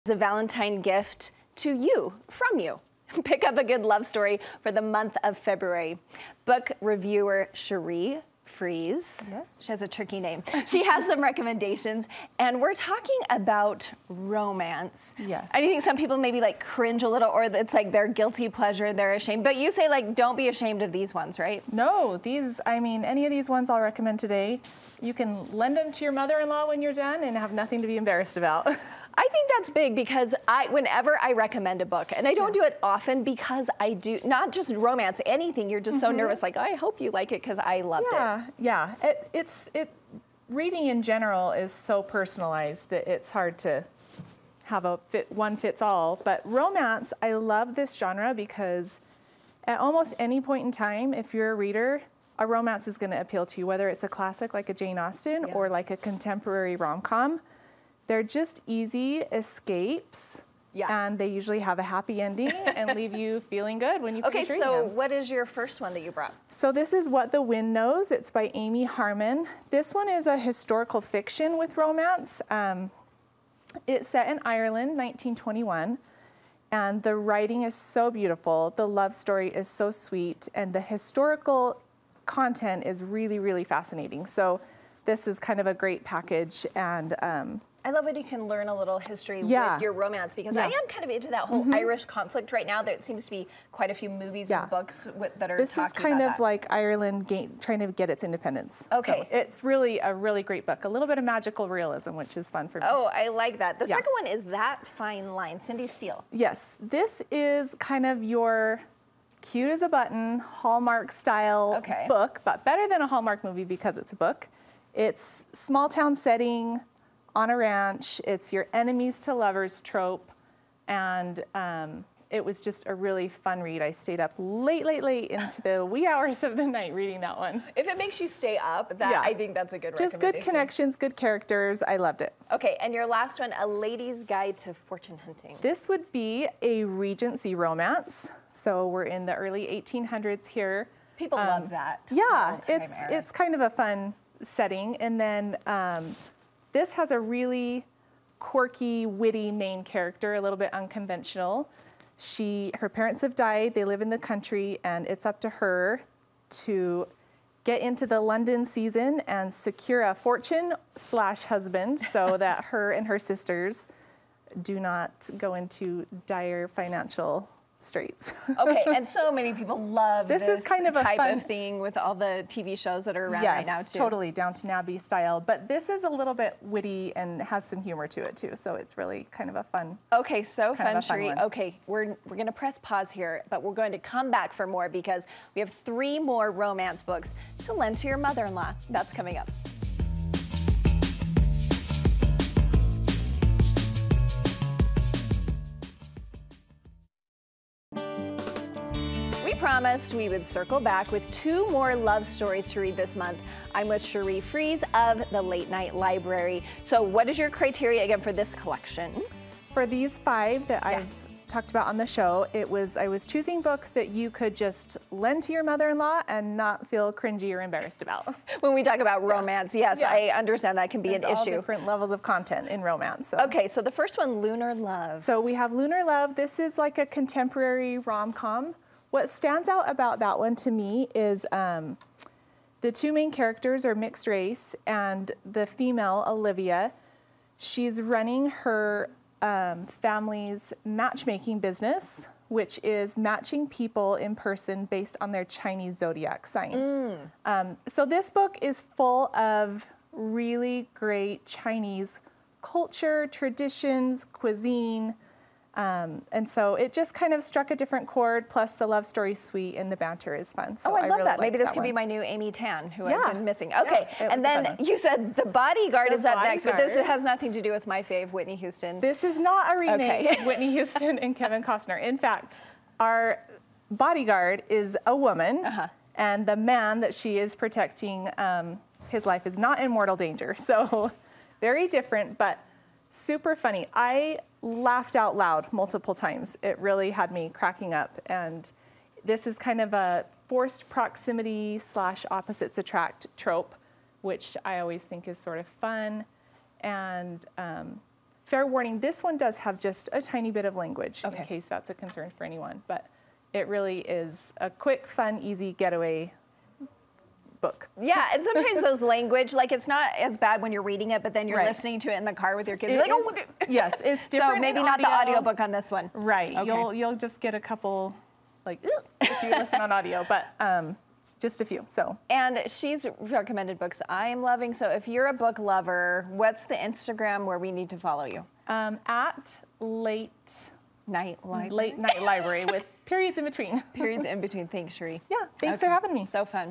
A Valentine gift to you, from you. Pick up a good love story for the month of February. Book reviewer Cheri Fries, yes. She has a tricky name. She has some recommendations, and we're talking about romance. Yes. I think some people maybe like cringe a little, or it's like their guilty pleasure, they're ashamed. But you say like, don't be ashamed of these ones, right? No, any of these ones I'll recommend today, you can lend them to your mother-in-law when you're done and have nothing to be embarrassed about. I think that's big because whenever I recommend a book, and I don't do it often because I do, not just romance, anything, you're just so nervous, like, I hope you like it because I loved it. Yeah, reading in general is so personalized that it's hard to have a one fits all. But romance, I love this genre because at almost any point in time, if you're a reader, a romance is going to appeal to you, whether it's a classic like a Jane Austen or like a contemporary rom-com. They're just easy escapes, and they usually have a happy ending and leave you feeling good when you finish reading them. Okay, so what is your first one that you brought? So this is What the Wind Knows. It's by Amy Harmon. This one is a historical fiction with romance. It's set in Ireland, 1921, and the writing is so beautiful. The love story is so sweet, and the historical content is really, really fascinating. So this is kind of a great package, and I love when you can learn a little history with your romance, because I am kind of into that whole Irish conflict right now. There seems to be quite a few movies and books that are this talking is kind about of like Ireland trying to get its independence. Okay. So it's really a really great book. A little bit of magical realism, which is fun for me. Oh, I like that. The second one is That Fine Line, Cindy Steele. Yes, this is kind of your cute as a button, Hallmark style book, but better than a Hallmark movie because it's a book. It's small town setting, on a ranch. It's your enemies to lovers trope, and it was just a really fun read. I stayed up late into the wee hours of the night reading that one. If it makes you stay up, I think that's a good recommendation. Just good connections, good characters. I loved it. Okay, and your last one, A Lady's Guide to Fortune Hunting. This would be a Regency romance. So we're in the early 1800s here. People love that. Yeah, it's kind of a fun setting, and then this has a really quirky, witty main character, a little bit unconventional. Her parents have died, they live in the country, and it's up to her to get into the London season and secure a fortune/husband so that her and her sisters do not go into dire financial straits. Okay, and so many people love this is kind of type a fun of thing with all the TV shows that are around right now too. Yes, totally Downton Abbey style, but this is a little bit witty and has some humor to it too, so it's really kind of a fun. Okay, so fun, Cheri. Okay, we're gonna press pause here, but we're going to come back for more because we have 3 more romance books to lend to your mother-in-law. That's coming up. Promised we would circle back with 2 more love stories to read this month. I'm with Cheri Fries of the Late Night Library. So what is your criteria again for this collection? For these 5 that I've talked about on the show, I was choosing books that you could just lend to your mother-in-law and not feel cringy or embarrassed about. When we talk about romance, yes, I understand that can be an issue. All different levels of content in romance. So. Okay, so the first one, Lunar Love. So we have Lunar Love. This is like a contemporary rom-com. What stands out about that one to me is the 2 main characters are mixed race, and the female, Olivia, she's running her family's matchmaking business, which is matching people in person based on their Chinese zodiac sign. So this book is full of really great Chinese culture, traditions, cuisine, and so it just kind of struck a different chord, plus the love story sweet and the banter is fun. So I love really that. Maybe this could be one. my new Amy Tan, who I've been missing. Okay, and then you said The Bodyguard is up next, but this has nothing to do with my fave, Whitney Houston. This is not a remake of Whitney Houston and Kevin Costner. In fact, our bodyguard is a woman, and the man that she is protecting, his life is not in mortal danger. So very different, but super funny. I laughed out loud multiple times. It really had me cracking up. And this is kind of a forced proximity / opposites attract trope, which I always think is sort of fun and fair warning, this one does have just a tiny bit of language in case that's a concern for anyone. But it really is a quick, fun, easy getaway book. Yeah, and sometimes those language, like it's not as bad when you're reading it, but then you're listening to it in the car with your kids. You're like, oh, yes, it's different. So maybe not the audiobook on this one. Right. Okay. You'll just get a couple, like, if you listen on audio, but just a few. So. And she's recommended books I am loving. So if you're a book lover, what's the Instagram where we need to follow you? At Late Night Library. Late Night Library with periods in between. Periods in between. Thanks, Cheri. Yeah. Thanks for having me. So fun.